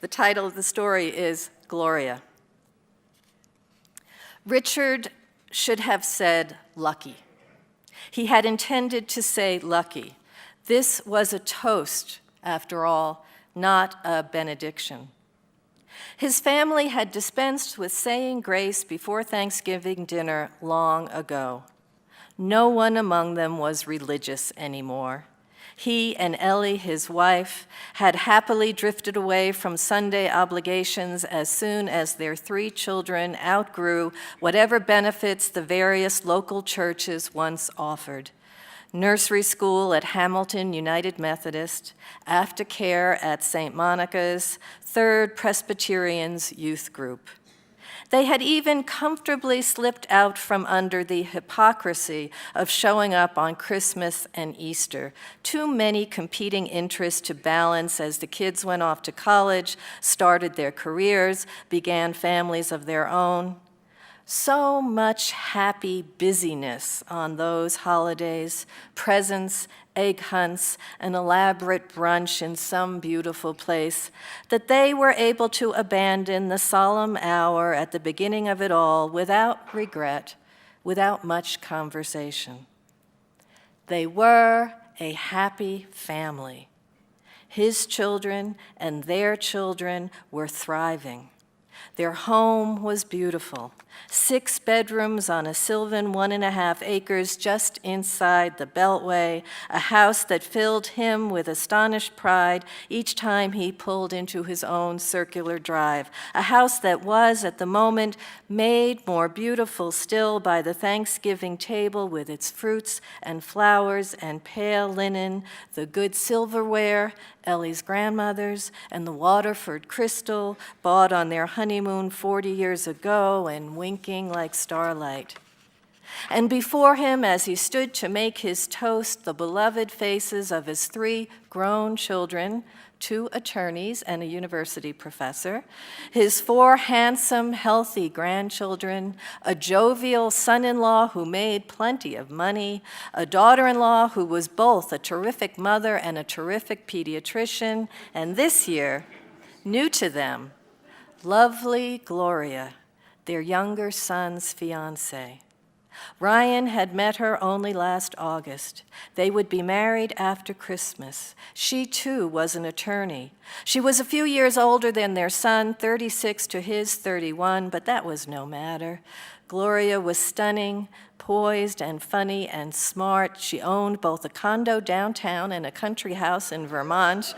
The title of the story is Gloria. Richard should have said lucky. He had intended to say lucky. This was a toast, after all, not a benediction. His family had dispensed with saying grace before Thanksgiving dinner long ago. No one among them was religious anymore. He and Ellie, his wife, had happily drifted away from Sunday obligations as soon as their 3 children outgrew whatever benefits the various local churches once offered. Nursery school at Hamilton United Methodist, aftercare at St. Monica's, Third Presbyterian's youth group. They had even comfortably slipped out from under the hypocrisy of showing up on Christmas and Easter. Too many competing interests to balance as the kids went off to college, started their careers, began families of their own. So much happy busyness on those holidays, presents, egg hunts, an elaborate brunch in some beautiful place, that they were able to abandon the solemn hour at the beginning of it all without regret, without much conversation. They were a happy family. His children and their children were thriving. Their home was beautiful. 6 bedrooms on a sylvan 1.5 acres just inside the Beltway, a house that filled him with astonished pride each time he pulled into his own circular drive, a house that was, at the moment, made more beautiful still by the Thanksgiving table with its fruits and flowers and pale linen, the good silverware, Ellie's grandmother's, and the Waterford crystal bought on their honeymoon 40 years ago and winking like starlight. And before him, as he stood to make his toast, the beloved faces of his 3 grown children, 2 attorneys and a university professor, his 4 handsome, healthy grandchildren, a jovial son-in-law who made plenty of money, a daughter-in-law who was both a terrific mother and a terrific pediatrician, and this year, new to them, lovely Gloria, their younger son's fiancée. Ryan had met her only last August. They would be married after Christmas. She, too, was an attorney. She was a few years older than their son, 36 to his 31, but that was no matter. Gloria was stunning, poised and funny and smart. She owned both a condo downtown and a country house in Vermont.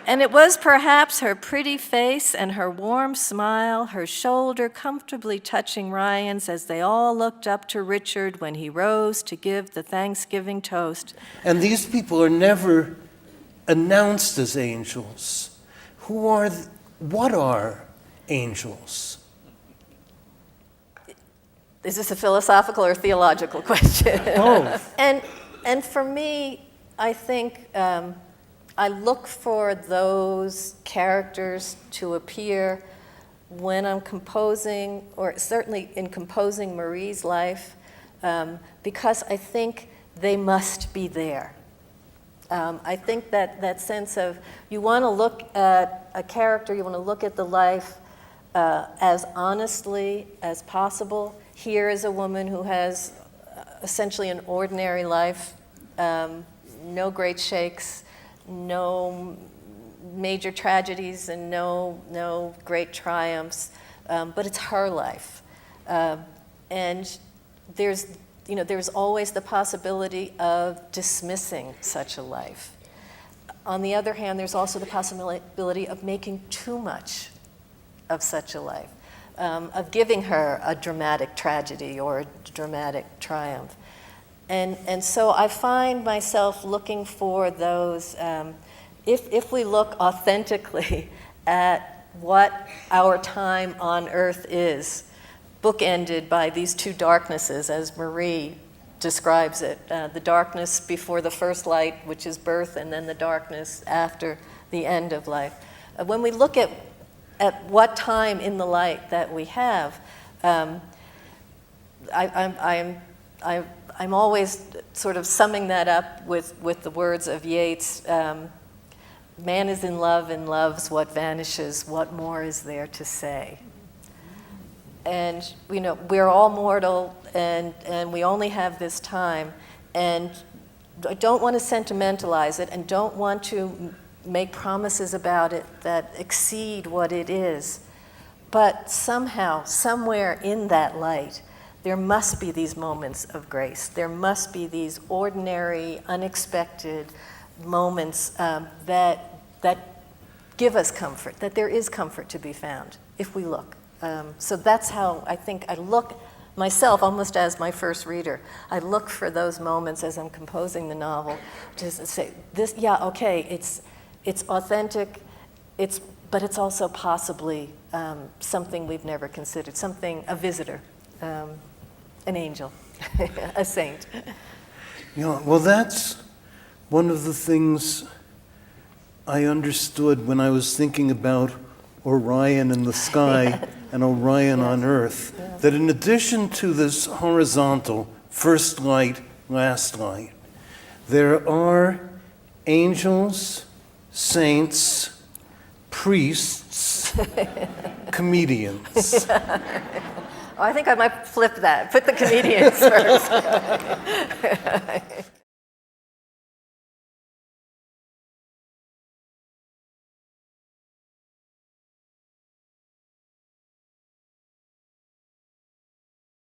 And it was perhaps her pretty face and her warm smile, her shoulder comfortably touching Ryan's as they all looked up to Richard when he rose to give the Thanksgiving toast. And these people are never announced as angels. What are angels? Is this a philosophical or theological question? Both. And for me, I think I look for those characters to appear when I'm composing, or certainly in composing Marie's life, because I think they must be there. I think that sense of, you want to look at a character, you want to look at the life as honestly as possible. Here is a woman who has essentially an ordinary life, no great shakes, no major tragedies and no great triumphs, but it's her life. And there's always the possibility of dismissing such a life. On the other hand, there's also the possibility of making too much of such a life, of giving her a dramatic tragedy or a dramatic triumph. And so I find myself looking for those, if we look authentically at what our time on earth is, bookended by these 2 darknesses, as Marie describes it, the darkness before the first light, which is birth, and then the darkness after the end of life. When we look at what time in the light that we have, I'm always sort of summing that up with the words of Yeats. man is in love and loves what vanishes, what more is there to say? And, we're all mortal, and we only have this time, and I don't want to sentimentalize it and don't want to make promises about it that exceed what it is. But somehow, somewhere in that light, there must be these moments of grace. There must be these ordinary, unexpected moments that give us comfort, that there is comfort to be found if we look. So that's how I think I look myself, almost as my first reader. I look for those moments as I'm composing the novel to say, this, yeah, okay, it's authentic, but it's also possibly something we've never considered, a visitor, an angel, a saint. Yeah, well, that's one of the things I understood when I was thinking about Orion in the sky and Orion on Earth, that in addition to this horizontal first light, last light, there are angels, saints, priests, comedians. I think I might flip that, put the comedians first.